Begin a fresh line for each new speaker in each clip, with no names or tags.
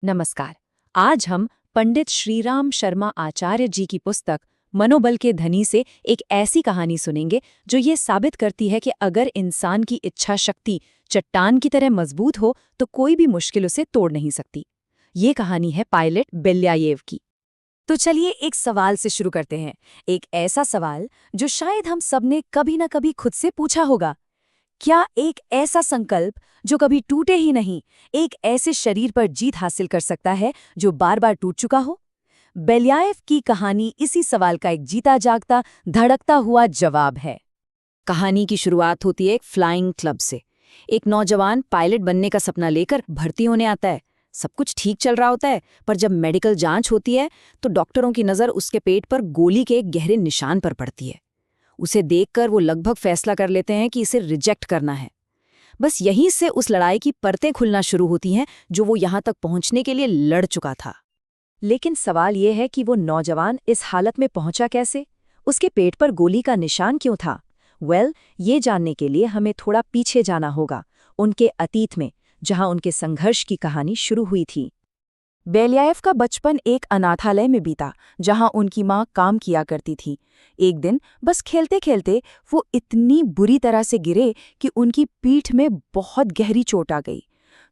नमस्कार। आज हम पंडित श्रीराम शर्मा आचार्य जी की पुस्तक मनोबल के धनी से एक ऐसी कहानी सुनेंगे जो ये साबित करती है कि अगर इंसान की इच्छा शक्ति चट्टान की तरह मजबूत हो तो कोई भी मुश्किल उसे तोड़ नहीं सकती। ये कहानी है पायलट बेल्यायेव की। तो चलिए एक सवाल से शुरू करते हैं। एक ऐसा सवाल जो शायद हम सबने कभी ना कभी खुद से पूछा होगा। क्या एक ऐसा संकल्प जो कभी टूटे ही नहीं, एक ऐसे शरीर पर जीत हासिल कर सकता है जो बार बार टूट चुका हो? बेल्याएव की कहानी इसी सवाल का एक जीता जागता, धड़कता हुआ जवाब है। कहानी की शुरुआत होती है एक फ्लाइंग क्लब से। एक नौजवान पायलट बनने का सपना लेकर भर्ती होने आता है। सब कुछ ठीक चल रहा होता है, पर जब मेडिकल जांच होती है तो डॉक्टरों की नज़र उसके पेट पर गोली के एक गहरे निशान पर पड़ती है। उसे देखकर वो लगभग फैसला कर लेते हैं कि इसे रिजेक्ट करना है। बस यहीं से उस लड़ाई की परतें खुलना शुरू होती हैं जो वो यहाँ तक पहुँचने के लिए लड़ चुका था। लेकिन सवाल ये है कि वो नौजवान इस हालत में पहुंचा कैसे? उसके पेट पर गोली का निशान क्यों था? ये जानने के लिए हमें थोड़ा पीछे जाना होगा, उनके अतीत में, जहां उनके संघर्ष की कहानी शुरू हुई थी। बेल्याएव का बचपन एक अनाथालय में बीता, जहां उनकी मां काम किया करती थी। एक दिन बस खेलते-खेलते वो इतनी बुरी तरह से गिरे कि उनकी पीठ में बहुत गहरी चोट आ गई।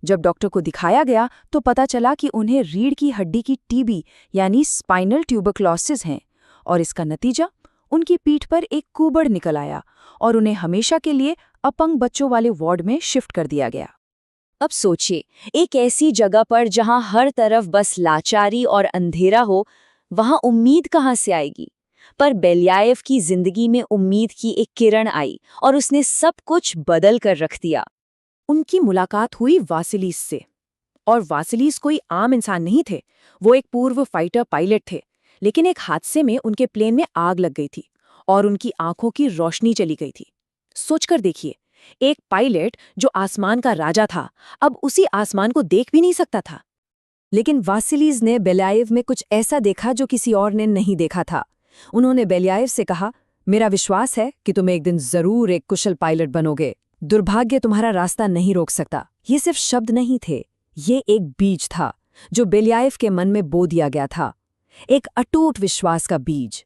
जब डॉक्टर को दिखाया गया तो पता चला कि उन्हें रीढ़ की हड्डी की टीबी यानी स्पाइनल ट्यूबरक्लोसिस है, और इसका नतीजा उनकी पीठ पर एक कुबड़ निकल आया और उन्हें हमेशा के लिए अपंग बच्चों वाले वार्ड में शिफ्ट कर दिया गया। अब सोचिए, एक ऐसी जगह पर जहां हर तरफ बस लाचारी और अंधेरा हो, वहां उम्मीद कहां से आएगी? पर बेल्याएव की जिंदगी में उम्मीद की एक किरण आई और उसने सब कुछ बदल कर रख दिया। उनकी मुलाकात हुई वासिलीस से, और वासिलीस कोई आम इंसान नहीं थे। वो एक पूर्व फाइटर पायलट थे। लेकिन एक हादसे में उनके प्लेन में आग लग गई थी और उनकी आंखों की रोशनी चली गई थी। सोचकर देखिए, एक पायलट जो आसमान का राजा था, अब उसी आसमान को देख भी नहीं सकता था। लेकिन वासिलीज ने बेल्याएव में कुछ ऐसा देखा जो किसी और ने नहीं देखा था। उन्होंने बेल्याएव से कहा, मेरा विश्वास है कि तुम एक दिन जरूर एक कुशल पायलट बनोगे। दुर्भाग्य तुम्हारा रास्ता नहीं रोक सकता। ये सिर्फ शब्द नहीं थे, ये एक बीज था जो बेल्याएव के मन में बो दिया गया था, एक अटूट विश्वास का बीज।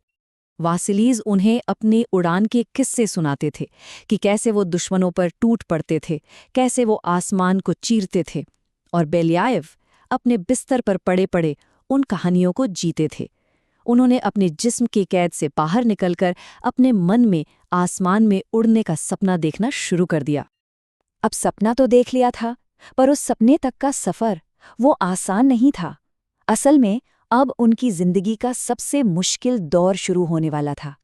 वासिलीज उन्हें अपनी उड़ान के किस्से सुनाते थे कि कैसे वो दुश्मनों पर टूट पड़ते थे, कैसे वो आसमान को चीरते थे, और बेल्याएव अपने बिस्तर पर पड़े पड़े उन कहानियों को जीते थे। उन्होंने अपने जिस्म के कैद से बाहर निकलकर अपने मन में आसमान में उड़ने का सपना देखना शुरू कर दिया। अब सपना तो देख लिया था, पर उस सपने तक का सफर वो आसान नहीं था। असल में अब उनकी जिंदगी का सबसे मुश्किल दौर शुरू होने वाला था।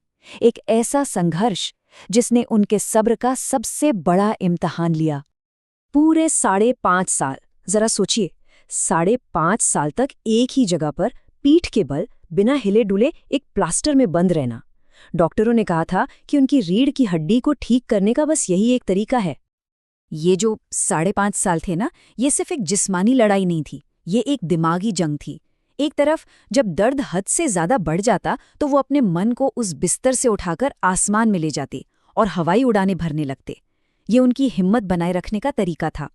एक ऐसा संघर्ष जिसने उनके सब्र का सबसे बड़ा इम्तिहान लिया। पूरे 5.5 साल, जरा सोचिए, 5.5 साल तक एक ही जगह पर पीठ के बल बिना हिले डुले एक प्लास्टर में बंद रहना। डॉक्टरों ने कहा था कि उनकी रीढ़ की हड्डी को ठीक करने का बस यही एक तरीका है। ये जो 5.5 साल थे ना, ये सिर्फ एक जिस्मानी लड़ाई नहीं थी, ये एक दिमागी जंग थी। एक तरफ जब दर्द हद से ज्यादा बढ़ जाता तो वो अपने मन को उस बिस्तर से उठाकर आसमान में ले जाते और हवाई उड़ानें भरने लगते। ये उनकी हिम्मत बनाए रखने का तरीका था।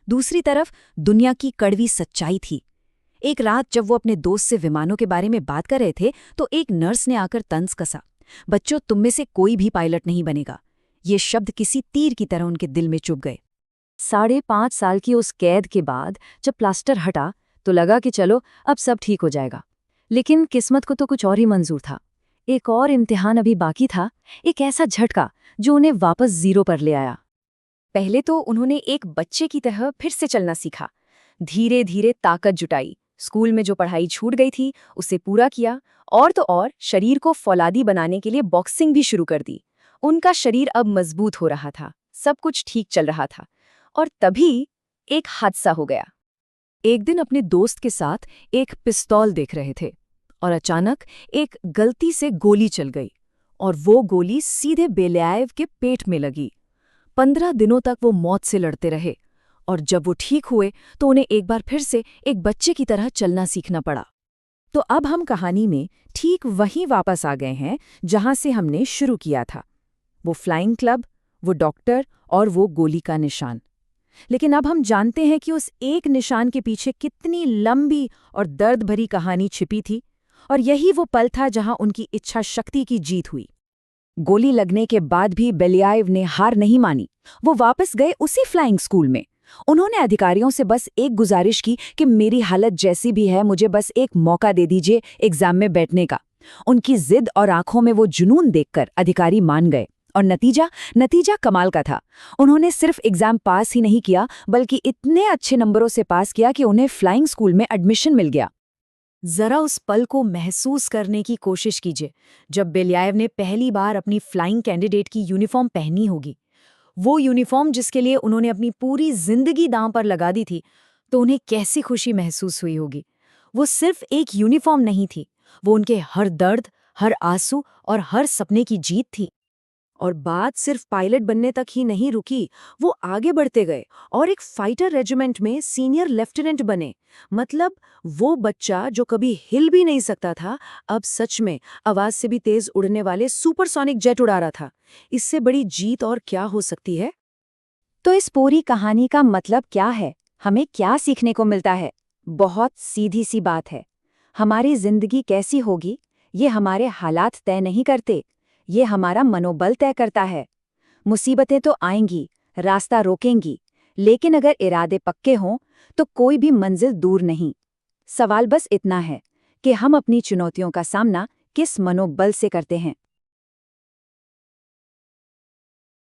दूसरी तरफ दुनिया की कड़वी सच्चाई थी। एक रात जब वो अपने दोस्त से विमानों के बारे में बात कर रहे थे तो एक नर्स ने आकर तंज कसा, बच्चों, तुम में से कोई भी पायलट नहीं बनेगा। ये शब्द किसी तीर की तरह उनके दिल में चुभ गए। 5.5 साल की उस कैद के बाद जब प्लास्टर हटा तो लगा कि चलो अब सब ठीक हो जाएगा। लेकिन किस्मत को तो कुछ और ही मंजूर था। एक और इम्तिहान अभी बाकी था, एक ऐसा झटका जो उन्हें वापस जीरो पर ले आया। पहले तो उन्होंने एक बच्चे की तरह फिर से चलना सीखा, धीरे धीरे ताकत जुटाई, स्कूल में जो पढ़ाई छूट गई थी उसे पूरा किया, और तो और शरीर को फौलादी बनाने के लिए बॉक्सिंग भी शुरू कर दी। उनका शरीर अब मजबूत हो रहा था, सब कुछ ठीक चल रहा था, और तभी एक हादसा हो गया। एक दिन अपने दोस्त के साथ एक पिस्तौल देख रहे थे और अचानक एक गलती से गोली चल गई, और वो गोली सीधे बेल्याएव के पेट में लगी। 15 दिनों तक वो मौत से लड़ते रहे, और जब वो ठीक हुए तो उन्हें एक बार फिर से एक बच्चे की तरह चलना सीखना पड़ा। तो अब हम कहानी में ठीक वहीं वापस आ गए हैं जहां से हमने शुरू किया था। वो फ्लाइंग क्लब, वो डॉक्टर और वो गोली का निशान। लेकिन अब हम जानते हैं कि उस एक निशान के पीछे कितनी लंबी और दर्द भरी कहानी छिपी थी, और यही वो पल था जहां उनकी इच्छा शक्ति की जीत हुई। गोली लगने के बाद भी बेलियाएव ने हार नहीं मानी। वो वापस गए उसी फ्लाइंग स्कूल में। उन्होंने अधिकारियों से बस एक गुजारिश की कि मेरी हालत जैसी भी है, मुझे बस एक मौका दे दीजिए एग्जाम में बैठने का। उनकी जिद और आंखों में वो जुनून देखकर अधिकारी मान गए। और नतीजा कमाल का था। उन्होंने सिर्फ एग्जाम पास ही नहीं किया, बल्कि इतने अच्छे नंबरों से पास किया कि उन्हें फ्लाइंग स्कूल में एडमिशन मिल गया। जरा उस पल को महसूस करने की कोशिश कीजिए, जब बेलियाएव ने पहली बार अपनी फ्लाइंग कैंडिडेट की यूनिफॉर्म पहनी होगी। वो यूनिफॉर्म जिसके लिए उन्होंने अपनी पूरी जिंदगी दांव पर लगा दी थी, तो उन्हें कैसी खुशी महसूस हुई होगी। वो सिर्फ एक यूनिफॉर्म नहीं थी, वो उनके हर दर्द, हर आंसू और हर सपने की जीत थी। और बात सिर्फ पायलट बनने तक ही नहीं रुकी, वो आगे बढ़ते गए और एक फाइटर रेजिमेंट में सीनियर लेफ्टिनेंट बने। मतलब वो बच्चा जो कभी हिल भी नहीं सकता था, अब सच में आवाज से भी तेज उड़ने वाले सुपरसोनिक जेट उड़ा रहा था। इससे बड़ी जीत और क्या हो सकती है? तो इस पूरी कहानी का मतलब क्या है? हमें क्या सीखने को मिलता है? बहुत सीधी सी बात है। हमारी जिंदगी कैसी होगी, ये हमारे हालात तय नहीं करते, ये हमारा मनोबल तय करता है। मुसीबतें तो आएंगी, रास्ता रोकेंगी, लेकिन अगर इरादे पक्के हों तो कोई भी मंजिल दूर नहीं। सवाल बस इतना है कि हम अपनी चुनौतियों का सामना किस मनोबल से करते हैं।